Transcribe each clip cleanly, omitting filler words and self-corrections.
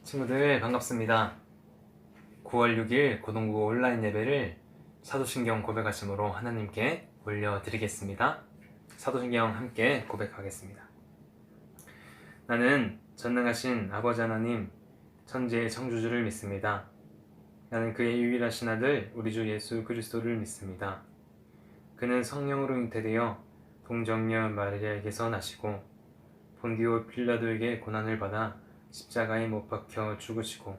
친구들 반갑습니다. 9월 6일 고동부 온라인 예배를 사도신경 고백하심으로 하나님께 올려드리겠습니다. 사도신경 함께 고백하겠습니다. 나는 전능하신 아버지 하나님 천지의 창조주를 믿습니다. 나는 그의 유일하신 아들 우리 주 예수 그리스도를 믿습니다. 그는 성령으로 잉태되어 동정녀 마리아에게서 나시고 본디오 빌라도에게 고난을 받아 십자가에 못 박혀 죽으시고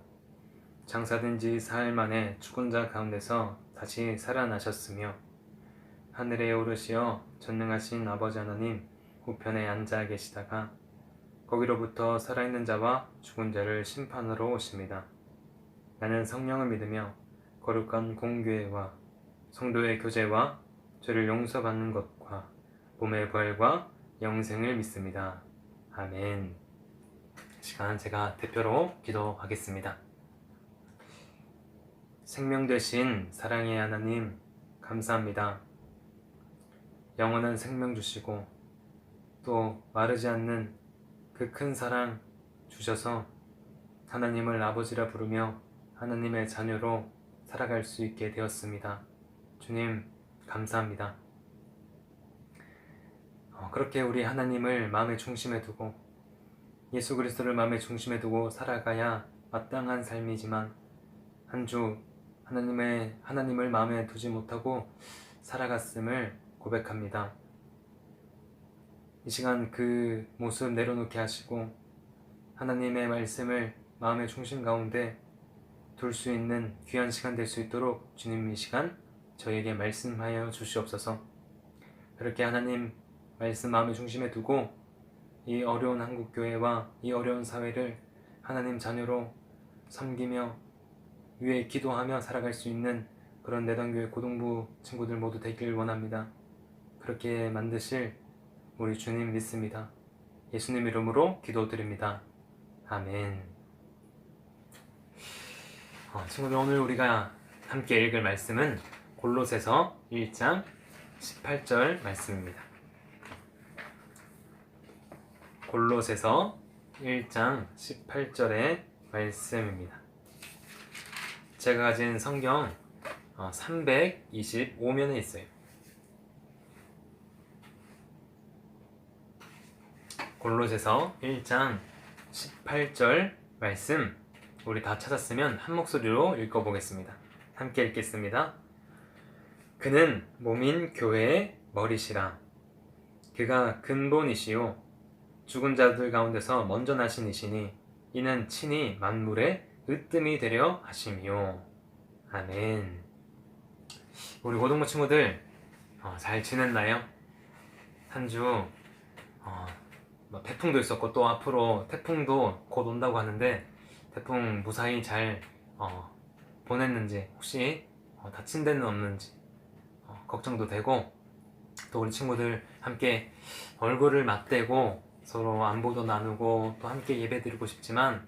장사된 지 사흘 만에 죽은 자 가운데서 다시 살아나셨으며 하늘에 오르시어 전능하신 아버지 하나님 우편에 앉아 계시다가 거기로부터 살아있는 자와 죽은 자를 심판하러 오십니다. 나는 성령을 믿으며 거룩한 공교회와 성도의 교제와 죄를 용서받는 것과 몸의 부활과 영생을 믿습니다. 아멘. 시간 제가 대표로 기도하겠습니다. 생명 되신 사랑의 하나님 감사합니다. 영원한 생명 주시고 또 마르지 않는 그 큰 사랑 주셔서 하나님을 아버지라 부르며 하나님의 자녀로 살아갈 수 있게 되었습니다. 주님 감사합니다. 그렇게 우리 하나님을 마음의 중심에 두고 예수 그리스도를 마음의 중심에 두고 살아가야 마땅한 삶이지만 한 주 하나님을 마음에 두지 못하고 살아갔음을 고백합니다. 이 시간 그 모습 내려놓게 하시고 하나님의 말씀을 마음의 중심 가운데 둘 수 있는 귀한 시간 될 수 있도록 주님 이 시간 저에게 말씀하여 주시옵소서. 그렇게 하나님 말씀 마음의 중심에 두고 이 어려운 한국교회와 이 어려운 사회를 하나님 자녀로 섬기며 위에 기도하며 살아갈 수 있는 그런 내단교회 고동부 친구들 모두 되길 원합니다. 그렇게 만드실 우리 주님 믿습니다. 예수님 이름으로 기도드립니다. 아멘. 친구들 오늘 우리가 함께 읽을 말씀은 골로새서 1장 18절 말씀입니다. 골로새서 1장 18절의 말씀입니다. 제가 가진 성경 325면에 있어요. 골로새서 1장 18절 말씀 우리 다 찾았으면 한 목소리로 읽어보겠습니다. 함께 읽겠습니다. 그는 몸인 교회의 머리시라. 그가 근본이시요 죽은 자들 가운데서 먼저 나신 이시니 이는 친히 만물의 으뜸이 되려 하심이요. 아멘. 우리 고등부 친구들 잘 지냈나요? 한 주 태풍도 있었고 또 앞으로 태풍도 곧 온다고 하는데 태풍 무사히 잘 보냈는지 혹시 다친 데는 없는지 걱정도 되고 또 우리 친구들 함께 얼굴을 맞대고 서로 안부도 나누고 또 함께 예배드리고 싶지만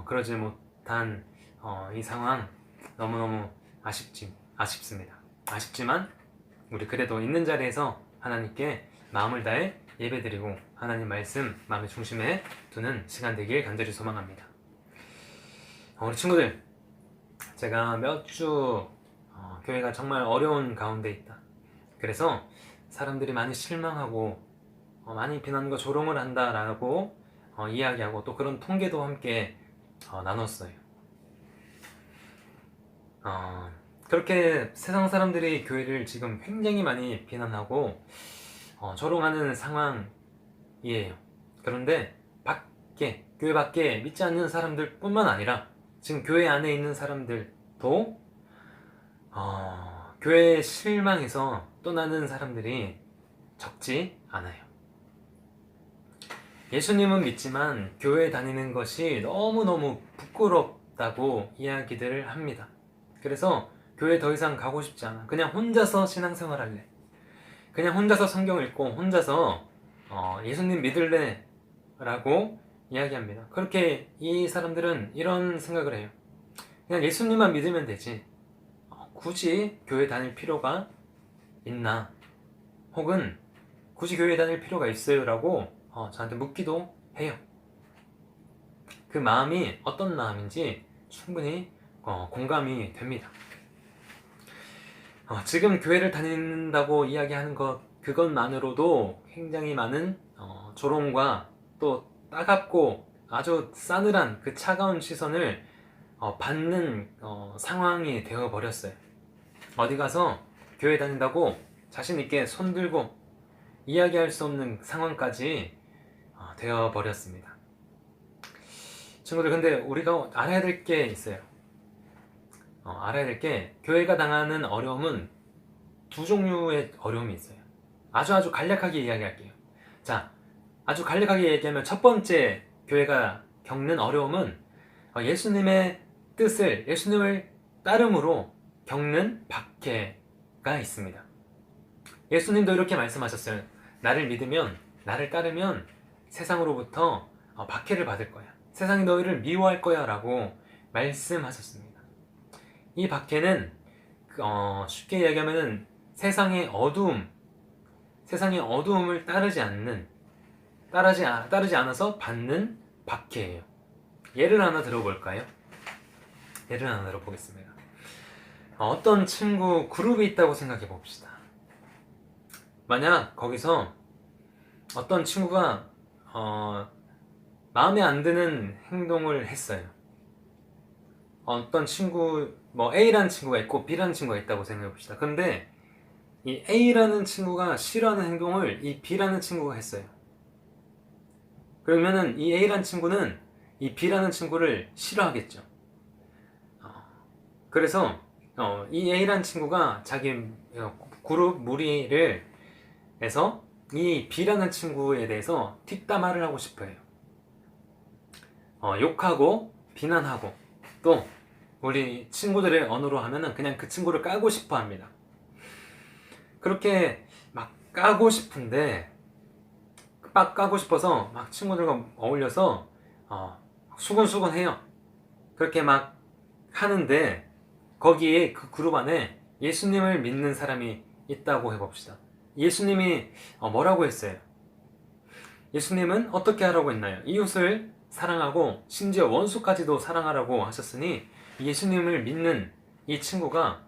그러지 못한 이 상황 너무너무 아쉽습니다. 아쉽지만 우리 그래도 있는 자리에서 하나님께 마음을 다해 예배드리고 하나님 말씀 마음의 중심에 두는 시간 되길 간절히 소망합니다. 우리 친구들 제가 몇 주 교회가 정말 어려운 가운데 있다. 그래서 사람들이 많이 실망하고 많이 비난과 조롱을 한다라고 이야기하고 또 그런 통계도 함께 나눴어요. 그렇게 세상 사람들이 교회를 지금 굉장히 많이 비난하고 조롱하는 상황이에요. 그런데 교회 밖에 믿지 않는 사람들 뿐만 아니라 지금 교회 안에 있는 사람들도 교회에 실망해서 떠나는 사람들이 적지 않아요. 예수님은 믿지만 교회 다니는 것이 너무너무 부끄럽다고 이야기들을 합니다. 그래서 교회 더 이상 가고 싶지 않아. 그냥 혼자서 신앙생활 할래. 그냥 혼자서 성경 읽고 혼자서 예수님 믿을래 라고 이야기합니다. 그렇게 이 사람들은 이런 생각을 해요. 그냥 예수님만 믿으면 되지 굳이 교회 다닐 필요가 있나, 혹은 굳이 교회 다닐 필요가 있어요 라고 저한테 묻기도 해요. 그 마음이 어떤 마음인지 충분히 공감이 됩니다. 지금 교회를 다닌다고 이야기하는 것 그것만으로도 굉장히 많은 조롱과 또 따갑고 아주 싸늘한 그 차가운 시선을 받는 상황이 되어 버렸어요. 어디 가서 교회 다닌다고 자신 있게 손 들고 이야기할 수 없는 상황까지 되어 버렸습니다. 친구들, 근데 우리가 알아야 될 게 있어요. 알아야 될 게, 교회가 당하는 어려움은 두 종류의 어려움이 있어요. 아주 간략하게 이야기할게요. 자, 아주 간략하게 얘기하면 첫 번째 교회가 겪는 어려움은 예수님의 뜻을, 예수님을 따름으로 겪는 박해가 있습니다. 예수님도 이렇게 말씀하셨어요. 나를 믿으면, 나를 따르면 세상으로부터 박해를 받을 거야. 세상이 너희를 미워할 거야 라고 말씀하셨습니다. 이 박해는 쉽게 이야기하면 세상의 어두움을 따르지 않아서 받는 박해예요. 예를 하나 들어볼까요? 예를 하나 들어보겠습니다. 어떤 친구 그룹이 있다고 생각해 봅시다. 만약 거기서 어떤 친구가 마음에 안 드는 행동을 했어요. 어떤 친구, A라는 친구가 있고 B라는 친구가 있다고 생각해 봅시다. 근데 이 A라는 친구가 싫어하는 행동을 이 B라는 친구가 했어요. 그러면은 이 A라는 친구는 이 B라는 친구를 싫어하겠죠. 그래서 이 A라는 친구가 자기 그룹 무리를 해서 이 B라는 친구에 대해서 뒷담화를 하고 싶어요. 욕하고 비난하고 또 우리 친구들의 언어로 하면은 그냥 그 친구를 까고 싶어 합니다. 그렇게 막 까고 싶은데 막 까고 싶어서 막 친구들과 어울려서 수근수근 해요. 그렇게 막 하는데 거기에 그 그룹 안에 예수님을 믿는 사람이 있다고 해봅시다. 예수님이 뭐라고 했어요? 예수님은 어떻게 하라고 했나요? 이웃을 사랑하고 심지어 원수까지도 사랑하라고 하셨으니 예수님을 믿는 이 친구가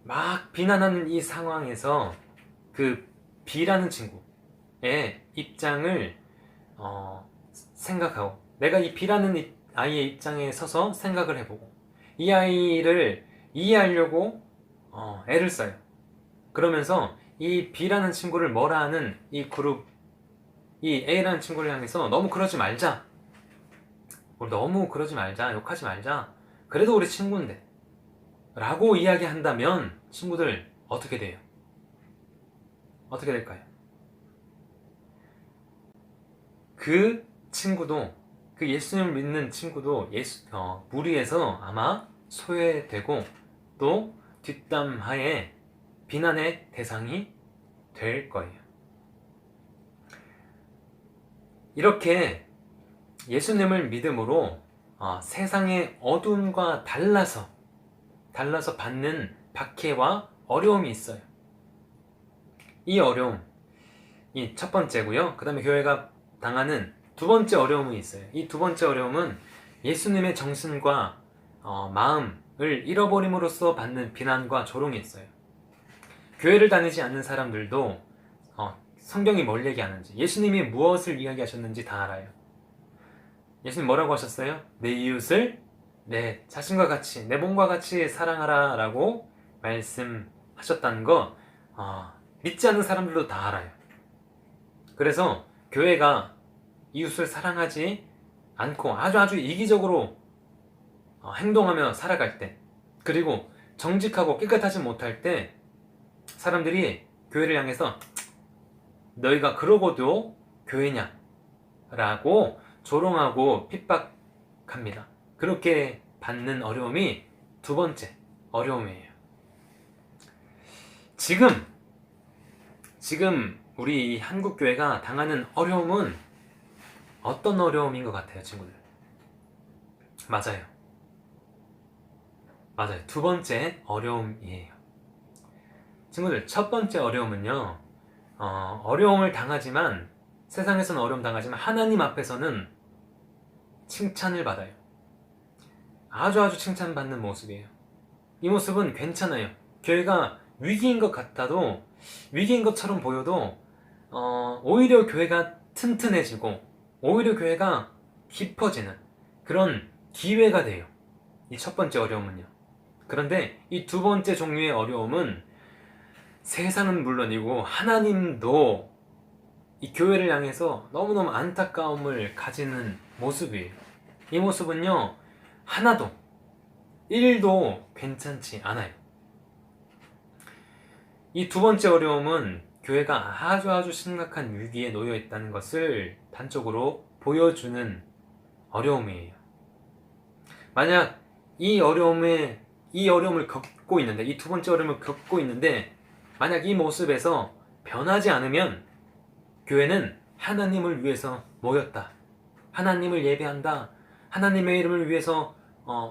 막 비난하는 이 상황에서 그 B라는 친구의 입장을 생각하고, 내가 이 B라는 아이의 입장에 서서 생각을 해보고 이 아이를 이해하려고 애를 써요. 그러면서 이 B라는 친구를 뭐라 하는 이 그룹, 이 A라는 친구를 향해서 너무 그러지 말자, 우리 너무 그러지 말자, 욕하지 말자, 그래도 우리 친구인데 라고 이야기한다면 친구들 어떻게 돼요? 어떻게 될까요? 그 친구도, 그 예수님을 믿는 친구도 무리에서 아마 소외되고 또 뒷담화에 비난의 대상이 될 거예요. 이렇게 예수님을 믿음으로 세상의 어둠과 달라서 받는 박해와 어려움이 있어요. 이 어려움, 이 첫 번째고요. 그 다음에 교회가 당하는 두 번째 어려움이 있어요. 이 두 번째 어려움은 예수님의 정신과 마음을 잃어버림으로써 받는 비난과 조롱이 있어요. 교회를 다니지 않는 사람들도 성경이 뭘 얘기하는지, 예수님이 무엇을 이야기하셨는지 다 알아요. 예수님 뭐라고 하셨어요? 내 이웃을 내 자신과 같이, 내 몸과 같이 사랑하라 라고 말씀하셨다는 거 믿지 않는 사람들도 다 알아요. 그래서 교회가 이웃을 사랑하지 않고 아주 이기적으로 행동하며 살아갈 때, 그리고 정직하고 깨끗하지 못할 때 사람들이 교회를 향해서 너희가 그러고도 교회냐? 라고 조롱하고 핍박합니다. 그렇게 받는 어려움이 두 번째 어려움이에요. 지금 우리 한국 교회가 당하는 어려움은 어떤 어려움인 것 같아요, 친구들? 맞아요. 두 번째 어려움이에요. 친구들, 첫 번째 어려움은요, 어려움을 당하지만, 세상에서는 어려움 당하지만 하나님 앞에서는 칭찬을 받아요. 아주 칭찬받는 모습이에요. 이 모습은 괜찮아요. 교회가 위기인 것 같아도, 위기인 것처럼 보여도 오히려 교회가 튼튼해지고 오히려 교회가 깊어지는 그런 기회가 돼요. 이 첫 번째 어려움은요. 그런데 이 두 번째 종류의 어려움은 세상은 물론이고 하나님도 이 교회를 향해서 너무너무 안타까움을 가지는 모습이에요. 이 모습은요, 하나도 1도 괜찮지 않아요. 이 두 번째 어려움은 교회가 아주 심각한 위기에 놓여 있다는 것을 단적으로 보여주는 어려움이에요. 만약 이 어려움을 겪고 있는데, 이 두 번째 어려움을 겪고 있는데, 만약 이 모습에서 변하지 않으면 교회는 하나님을 위해서 모였다, 하나님을 예배한다, 하나님의 이름을 위해서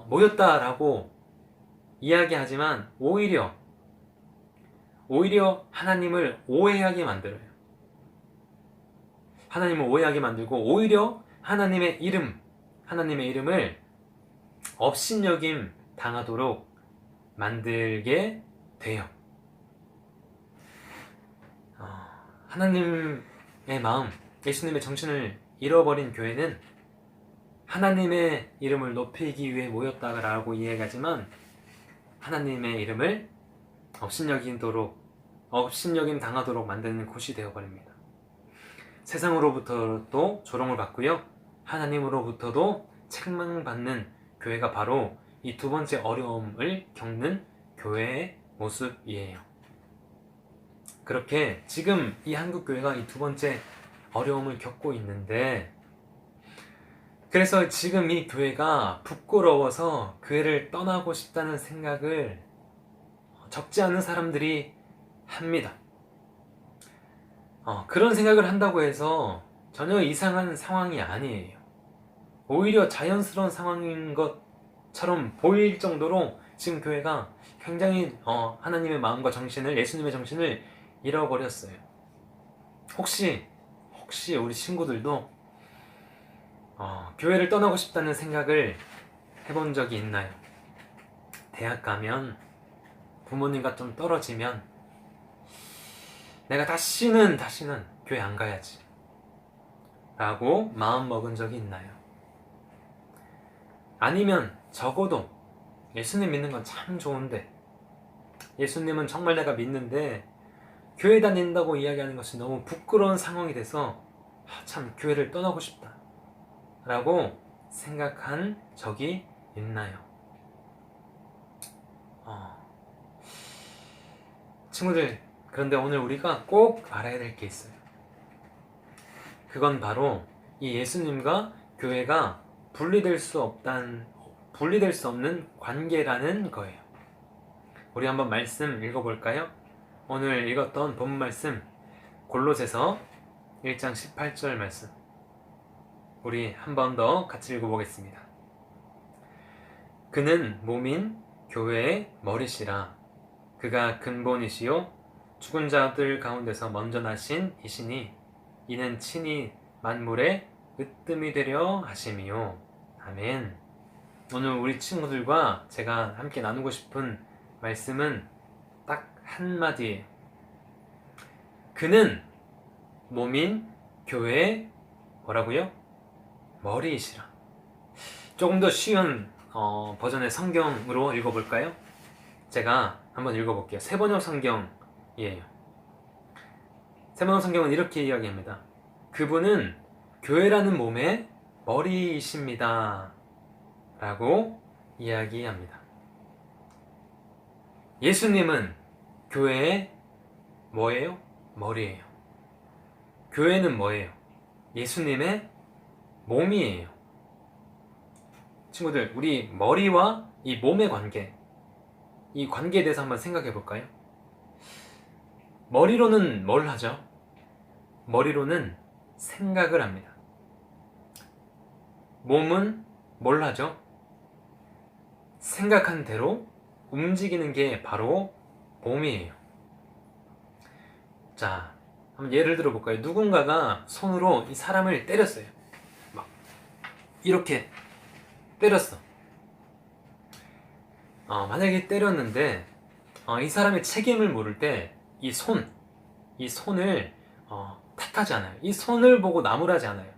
모였다라고 이야기하지만 오히려 하나님을 오해하게 만들어요. 하나님을 오해하게 만들고 오히려 하나님의 이름을 업신여김 당하도록 만들게 돼요. 하나님의 마음, 예수님의 정신을 잃어버린 교회는 하나님의 이름을 높이기 위해 모였다라고 이야기하지만 하나님의 이름을 업신여김 당하도록 만드는 곳이 되어버립니다. 세상으로부터도 조롱을 받고요, 하나님으로부터도 책망받는 교회가 바로 이 두 번째 어려움을 겪는 교회의 모습이에요. 그렇게 지금 이 한국교회가 이 두 번째 어려움을 겪고 있는데, 그래서 지금 이 교회가 부끄러워서 교회를 떠나고 싶다는 생각을 적지 않은 사람들이 합니다. 그런 생각을 한다고 해서 전혀 이상한 상황이 아니에요. 오히려 자연스러운 상황인 것처럼 보일 정도로 지금 교회가 굉장히 하나님의 마음과 정신을, 예수님의 정신을 잃어버렸어요. 혹시 우리 친구들도 교회를 떠나고 싶다는 생각을 해본 적이 있나요? 대학 가면, 부모님과 좀 떨어지면 내가 다시는 교회 안 가야지 라고 마음 먹은 적이 있나요? 아니면 적어도 예수님 믿는 건 참 좋은데, 예수님은 정말 내가 믿는데 교회 다닌다고 이야기하는 것이 너무 부끄러운 상황이 돼서 참 교회를 떠나고 싶다 라고 생각한 적이 있나요? 친구들, 그런데 오늘 우리가 꼭 알아야 될 게 있어요. 그건 바로 이 예수님과 교회가 분리될 수 없는 관계라는 거예요. 우리 한번 말씀 읽어볼까요? 오늘 읽었던 본 말씀, 골로새서 1장 18절 말씀, 우리 한 번 더 같이 읽어보겠습니다. 그는 몸인 교회의 머리시라. 그가 근본이시요 죽은 자들 가운데서 먼저 나신 이시니 이는 친히 만물의 으뜸이 되려 하심이요. 아멘. 오늘 우리 친구들과 제가 함께 나누고 싶은 말씀은 딱 한마디예요. 그는 몸인 교회의 뭐라고요? 머리이시라. 조금 더 쉬운 버전의 성경으로 읽어볼까요? 제가 한번 읽어볼게요. 세번역 성경이에요. 세번역 성경은 이렇게 이야기합니다. 그분은 교회라는 몸의 머리이십니다 라고 이야기합니다. 예수님은 교회의 뭐예요? 머리예요. 교회는 뭐예요? 예수님의 몸이에요. 친구들, 우리 머리와 이 몸의 관계, 이 관계에 대해서 한번 생각해 볼까요? 머리로는 뭘 하죠? 머리로는 생각을 합니다. 몸은 뭘 하죠? 생각한 대로 움직이는 게 바로 몸이에요. 자, 한번 예를 들어 볼까요? 누군가가 손으로 이 사람을 때렸어요. 막 이렇게 때렸어. 만약에 때렸는데 이 사람의 책임을 물을 때 이 손을 탓하지 않아요. 이 손을 보고 나무라지 않아요.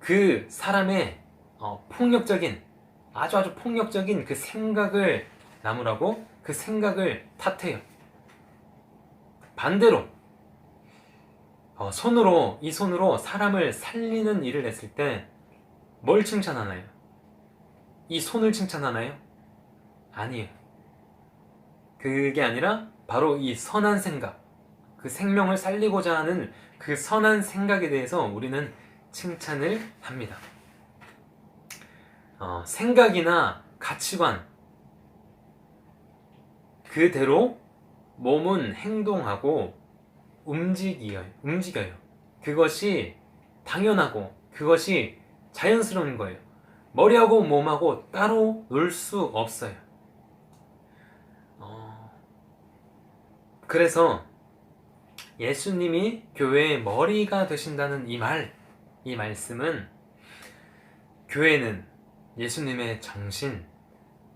그 사람의 폭력적인, 아주 폭력적인 그 생각을 나무라고, 그 생각을 탓해요. 반대로 이 손으로 사람을 살리는 일을 했을 때 뭘 칭찬하나요? 이 손을 칭찬하나요? 아니에요. 그게 아니라 바로 이 선한 생각, 그 생명을 살리고자 하는 그 선한 생각에 대해서 우리는 칭찬을 합니다. 생각이나 가치관, 그대로 몸은 행동하고 움직여요. 그것이 당연하고 그것이 자연스러운 거예요. 머리하고 몸하고 따로 놀 수 없어요. 그래서 예수님이 교회의 머리가 되신다는 이 말씀은, 교회는 예수님의 정신,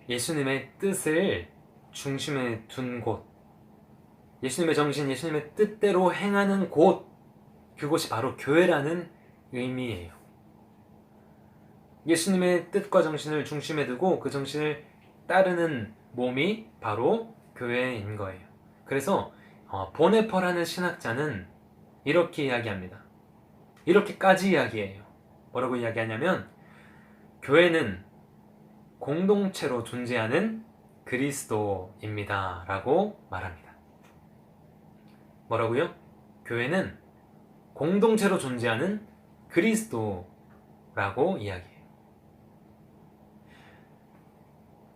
예수님의 뜻을 중심에 둔 곳, 예수님의 정신, 예수님의 뜻대로 행하는 곳, 그곳이 바로 교회라는 의미예요. 예수님의 뜻과 정신을 중심에 두고 그 정신을 따르는 몸이 바로 교회인 거예요. 그래서 보네퍼라는 신학자는 이렇게 이야기합니다. 이렇게까지 이야기해요. 뭐라고 이야기하냐면, 교회는 공동체로 존재하는 그리스도입니다 라고 말합니다. 뭐라고요? 교회는 공동체로 존재하는 그리스도라고 이야기해요.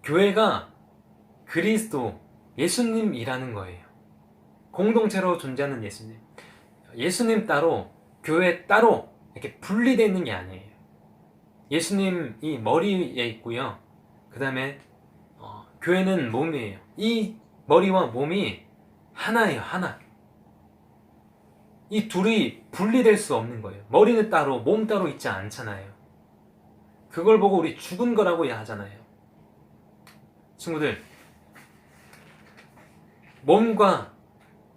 교회가 그리스도, 예수님이라는 거예요. 공동체로 존재하는 예수님. 예수님 따로, 교회 따로 이렇게 분리되어 있는 게 아니에요. 예수님이 머리에 있고요. 그 다음에 교회는 몸이에요. 이 머리와 몸이 하나예요. 하나. 이 둘이 분리될 수 없는 거예요. 머리는 따로, 몸 따로 있지 않잖아요. 그걸 보고 우리 죽은 거라고 하잖아요. 친구들, 몸과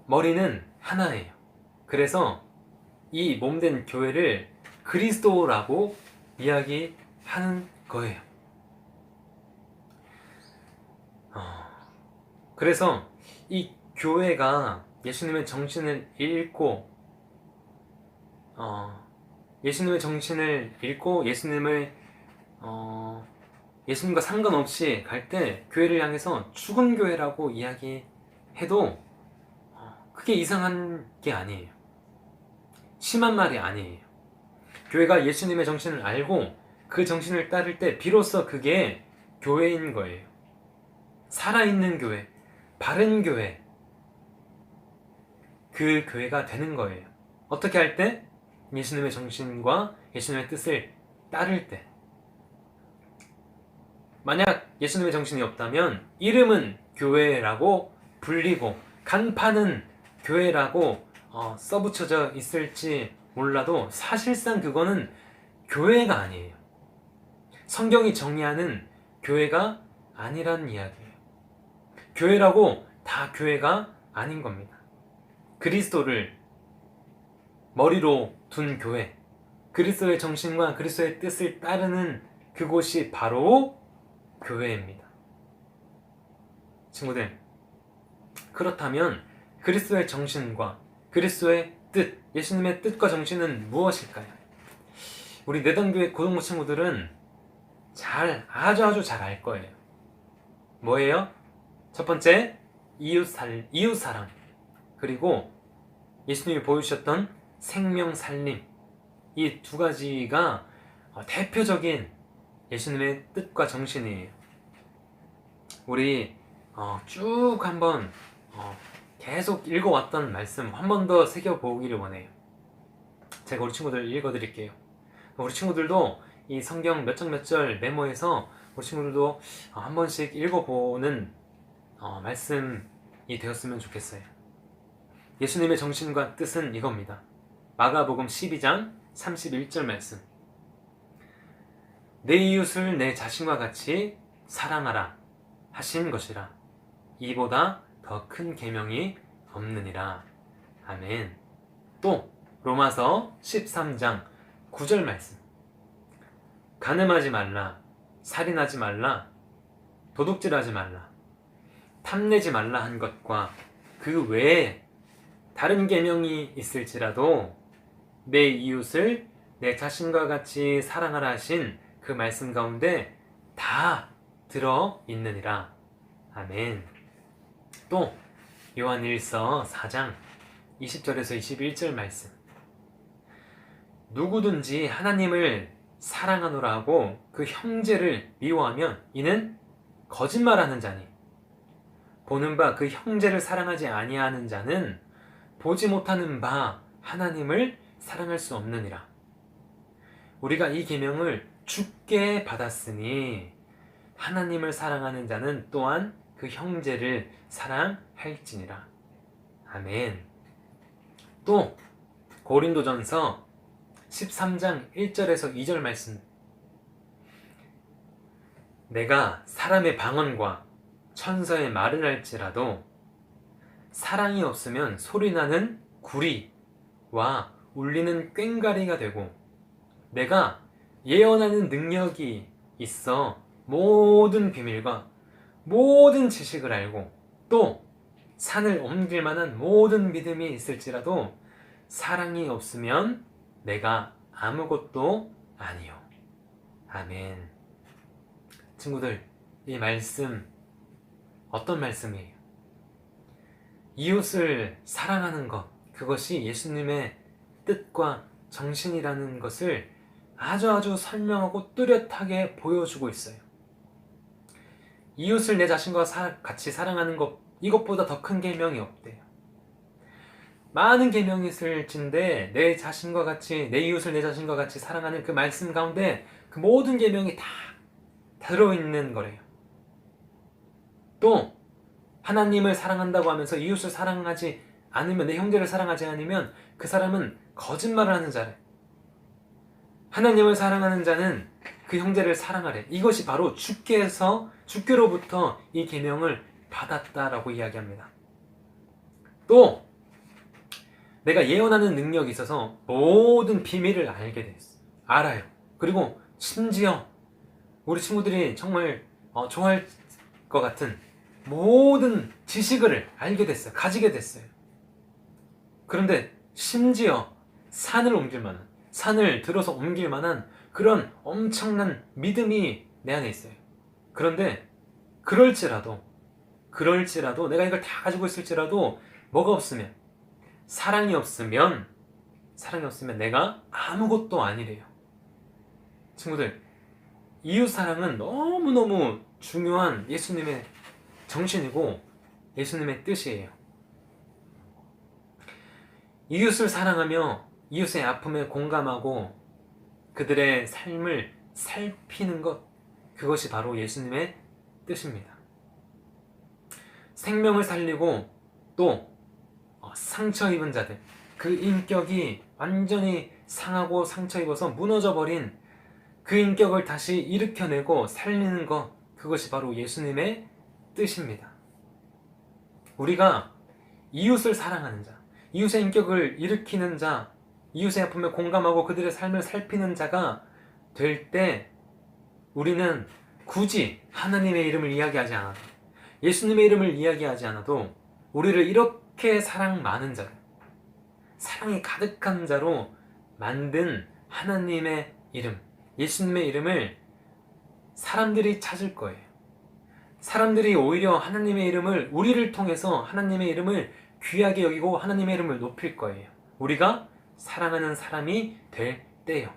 머리는 하나예요. 그래서 이 몸된 교회를 그리스도라고 이야기하는 거예요. 그래서 이 교회가 예수님의 정신을 읽고 예수님과 상관없이 갈 때 교회를 향해서 죽은 교회라고 이야기해도 그게 이상한 게 아니에요. 심한 말이 아니에요. 교회가 예수님의 정신을 알고 그 정신을 따를 때 비로소 그게 교회인 거예요. 살아있는 교회, 바른 교회, 그 교회가 되는 거예요. 어떻게 할 때? 예수님의 정신과 예수님의 뜻을 따를 때. 만약 예수님의 정신이 없다면 이름은 교회라고 불리고 간판은 교회라고 써붙여져 있을지 몰라도 사실상 그거는 교회가 아니에요. 성경이 정의하는 교회가 아니란 이야기예요. 교회라고 다 교회가 아닌 겁니다. 그리스도를 머리로 둔 교회, 그리스도의 정신과 그리스도의 뜻을 따르는 그곳이 바로 교회입니다. 친구들, 그렇다면 그리스도의 정신과 그리스도의 뜻, 예수님의 뜻과 정신은 무엇일까요? 우리 내단교회 고등부 친구들은 아주 잘 알 거예요. 뭐예요? 첫 번째, 이웃사랑, 그리고 예수님이 보여주셨던 생명 살림, 이 두 가지가 대표적인 예수님의 뜻과 정신이에요. 우리 쭉 한번 계속 읽어왔던 말씀 한 번 더 새겨보기를 원해요. 제가 우리 친구들 읽어드릴게요. 우리 친구들도 이 성경 몇 장 몇 절 메모해서 우리 친구들도 한 번씩 읽어보는 말씀이 되었으면 좋겠어요. 예수님의 정신과 뜻은 이겁니다. 마가복음 12장 31절 말씀. 내 이웃을 내 자신과 같이 사랑하라 하신 것이라. 이보다 더 큰 계명이 없느니라. 아멘. 또 로마서 13장 9절 말씀. 간음하지 말라, 살인하지 말라, 도둑질하지 말라, 탐내지 말라 한 것과 그 외에 다른 계명이 있을지라도 내 이웃을 내 자신과 같이 사랑하라 하신 그 말씀 가운데 다 들어 있느니라. 아멘. 또 요한일서 4장 20절에서 21절 말씀. 누구든지 하나님을 사랑하노라 하고 그 형제를 미워하면 이는 거짓말하는 자니 보는 바 그 형제를 사랑하지 아니하는 자는 보지 못하는 바 하나님을 사랑할 수 없느니라. 우리가 이 계명을 주께 받았으니 하나님을 사랑하는 자는 또한 그 형제를 사랑할지니라. 아멘. 또 고린도전서 13장 1절에서 2절 말씀. 내가 사람의 방언과 천사의 말을 할지라도 사랑이 없으면 소리나는 구리와 울리는 꽹과리가 되고, 내가 예언하는 능력이 있어 모든 비밀과 모든 지식을 알고 또 산을 옮길 만한 모든 믿음이 있을지라도 사랑이 없으면 내가 아무것도 아니요. 아멘. 친구들, 이 말씀 어떤 말씀이에요? 이웃을 사랑하는 것, 그것이 예수님의 뜻과 정신이라는 것을 아주 설명하고 뚜렷하게 보여주고 있어요. 이웃을 내 자신과 같이 사랑하는 것, 이것보다 더 큰 계명이 없대요. 많은 계명이 있을진데 내 자신과 같이, 내 이웃을 내 자신과 같이 사랑하는 그 말씀 가운데 그 모든 계명이 다 들어있는 거래요. 또 하나님을 사랑한다고 하면서 이웃을 사랑하지 않으면, 내 형제를 사랑하지 않으면 그 사람은 거짓말을 하는 자래. 하나님을 사랑하는 자는 그 형제를 사랑하래. 이것이 바로 주께로부터 이 계명을 받았다라고 이야기합니다. 또 내가 예언하는 능력이 있어서 모든 비밀을 알아요. 그리고 심지어 우리 친구들이 정말 좋아할 것 같은 모든 지식을 알게 됐어요. 가지게 됐어요. 그런데 심지어 산을 들어서 옮길 만한 그런 엄청난 믿음이 내 안에 있어요. 그런데 그럴지라도 내가 이걸 다 가지고 있을지라도 뭐가 없으면, 사랑이 없으면 내가 아무것도 아니래요. 친구들, 이웃사랑은 너무너무 중요한 예수님의 정신이고 예수님의 뜻이에요. 이웃을 사랑하며 이웃의 아픔에 공감하고 그들의 삶을 살피는 것, 그것이 바로 예수님의 뜻입니다. 생명을 살리고 또 상처 입은 자들, 그 인격이 완전히 상하고 상처 입어서 무너져버린 그 인격을 다시 일으켜내고 살리는 것, 그것이 바로 예수님의 뜻입니다. 우리가 이웃을 사랑하는 자, 이웃의 인격을 일으키는 자, 이웃의 아픔에 공감하고 그들의 삶을 살피는 자가 될 때 우리는 굳이 하나님의 이름을 이야기하지 않아도, 예수님의 이름을 이야기하지 않아도 우리를 이렇게 사랑 많은 자로, 사랑이 가득한 자로 만든 하나님의 이름, 예수님의 이름을 사람들이 찾을 거예요. 사람들이 오히려 하나님의 이름을, 우리를 통해서 하나님의 이름을 귀하게 여기고 하나님의 이름을 높일 거예요. 우리가 사랑하는 사람이 될 때요.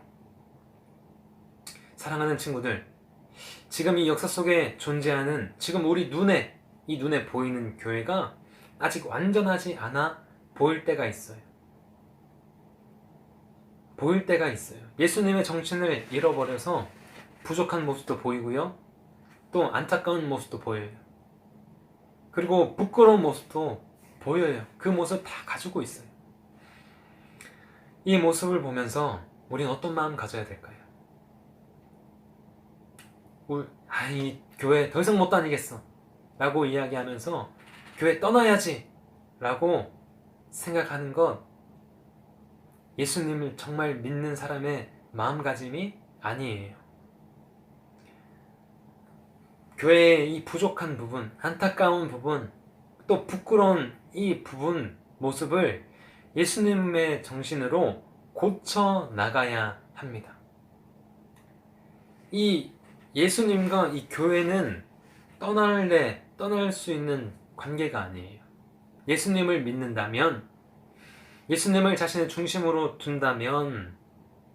사랑하는 친구들, 지금 이 역사 속에 존재하는, 지금 우리 눈에 보이는 교회가 아직 완전하지 않아 보일 때가 있어요. 예수님의 정신을 잃어버려서 부족한 모습도 보이고요, 또 안타까운 모습도 보여요. 그리고 부끄러운 모습도 보여요. 그 모습 다 가지고 있어요. 이 모습을 보면서 우리는 어떤 마음 가져야 될까요? 이 교회 더 이상 못 다니겠어 라고 이야기하면서 교회 떠나야지 라고 생각하는 것, 예수님을 정말 믿는 사람의 마음가짐이 아니에요. 교회의 이 부족한 부분, 안타까운 부분, 또 부끄러운 이 부분, 모습을 예수님의 정신으로 고쳐 나가야 합니다. 이 예수님과 이 교회는 떠날 수 있는 관계가 아니에요. 예수님을 믿는다면, 예수님을 자신의 중심으로 둔다면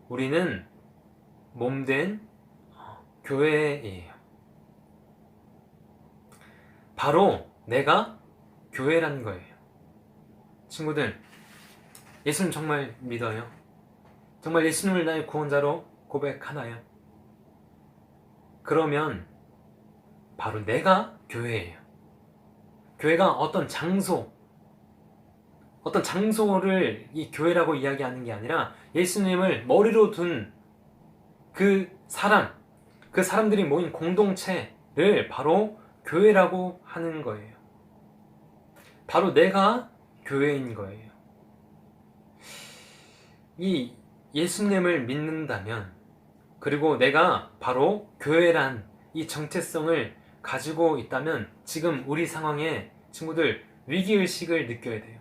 우리는 몸된 교회예요. 바로 내가 교회란 거예요. 친구들, 예수님 정말 믿어요? 정말 예수님을 나의 구원자로 고백하나요? 그러면 바로 내가 교회예요. 교회가 어떤 장소를 이 교회라고 이야기하는 게 아니라 예수님을 머리로 둔 그 사람들이 모인 공동체를 바로 교회라고 하는 거예요. 바로 내가 교회인 거예요. 이 예수님을 믿는다면, 그리고 내가 바로 교회란 이 정체성을 가지고 있다면 지금 우리 상황에 친구들 위기의식을 느껴야 돼요.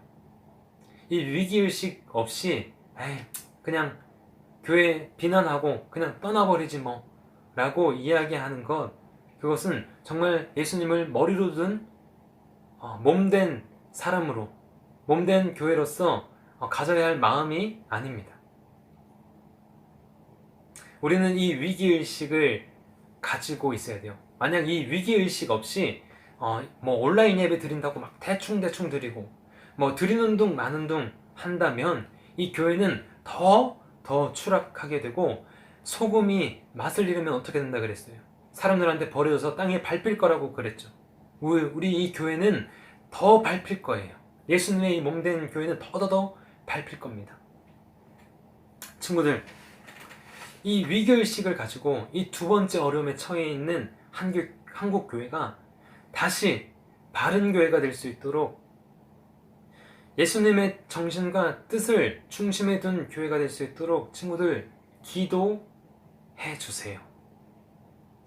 이 위기의식 없이 그냥 교회 비난하고 그냥 떠나버리지 뭐 라고 이야기하는 것, 그것은 정말 예수님을 머리로 둔 몸된 사람으로, 몸된 교회로서 가져야 할 마음이 아닙니다. 우리는 이 위기의식을 가지고 있어야 돼요. 만약 이 위기의식 없이 온라인 예배 드린다고 막 대충 드리고 드리는 둥 마는 둥 한다면 이 교회는 더 추락하게 되고, 소금이 맛을 잃으면 어떻게 된다 그랬어요? 사람들한테 버려져서 땅에 밟힐 거라고 그랬죠. 우리 이 교회는 더 밟힐 거예요. 예수님의 이 몸된 교회는 더 밟힐 겁니다. 친구들, 이 위기의식을 가지고 이 두 번째 어려움에 처해 있는 한국 교회가 다시 바른 교회가 될 수 있도록, 예수님의 정신과 뜻을 중심에 둔 교회가 될 수 있도록 친구들 기도해 주세요.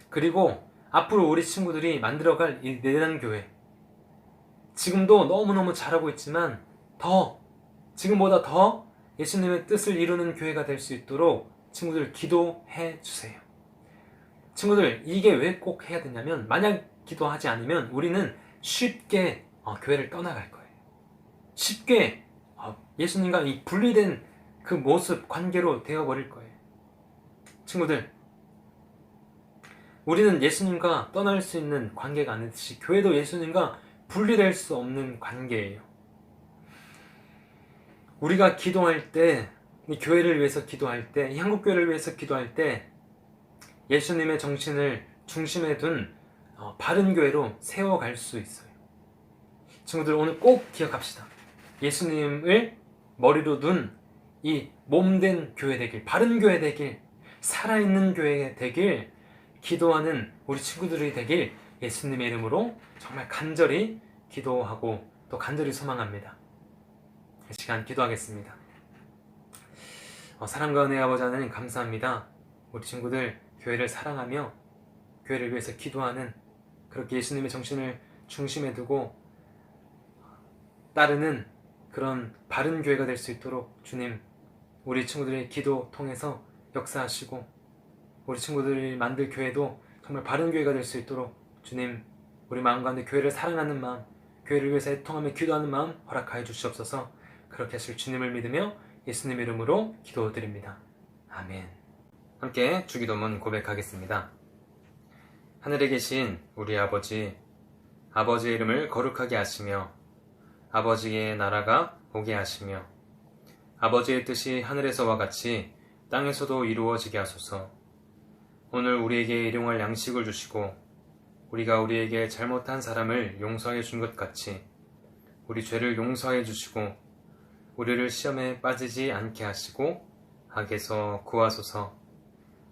그리고 앞으로 우리 친구들이 만들어갈 이 내단교회, 지금도 너무너무 잘하고 있지만 지금보다 더 예수님의 뜻을 이루는 교회가 될 수 있도록 친구들 기도해 주세요. 친구들, 이게 왜 꼭 해야 되냐면, 만약 기도하지 않으면 우리는 쉽게 교회를 떠나갈 거예요. 쉽게 예수님과 이 분리된 그 모습, 관계로 되어버릴 거예요. 친구들, 우리는 예수님과 떠날 수 있는 관계가 아니듯이 교회도 예수님과 분리될 수 없는 관계예요. 우리가 기도할 때, 이 교회를 위해서 기도할 때, 이 한국교회를 위해서 기도할 때 예수님의 정신을 중심에 둔 바른 교회로 세워갈 수 있어요. 친구들, 오늘 꼭 기억합시다. 예수님을 머리로 둔 이 몸된 교회 되길, 바른 교회 되길, 살아있는 교회 되길 기도하는 우리 친구들이 되길 예수님의 이름으로 정말 간절히 기도하고 또 간절히 소망합니다. 이 시간 기도하겠습니다. 사랑과 은혜 아버지 하나님, 감사합니다. 우리 친구들 교회를 사랑하며 교회를 위해서 기도하는, 그렇게 예수님의 정신을 중심에 두고 따르는 그런 바른 교회가 될 수 있도록 주님, 우리 친구들의 기도 통해서 역사하시고, 우리 친구들이 만들 교회도 정말 바른 교회가 될 수 있도록 주님, 우리 마음 가운데 교회를 사랑하는 마음, 교회를 위해서 애통하며 기도하는 마음 허락하여 주시옵소서. 그렇게 하실 주님을 믿으며 예수님 이름으로 기도드립니다. 아멘. 함께 주기도문 고백하겠습니다. 하늘에 계신 우리 아버지, 아버지의 이름을 거룩하게 하시며 아버지의 나라가 오게 하시며 아버지의 뜻이 하늘에서와 같이 땅에서도 이루어지게 하소서. 오늘 우리에게 일용할 양식을 주시고 우리가 우리에게 잘못한 사람을 용서해 준 것 같이 우리 죄를 용서해 주시고 우리를 시험에 빠지지 않게 하시고 악에서 구하소서.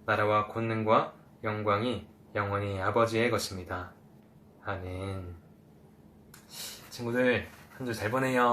나라와 권능과 영광이 영원히 아버지의 것입니다. 아멘. 친구들, 한 주 잘 보내요.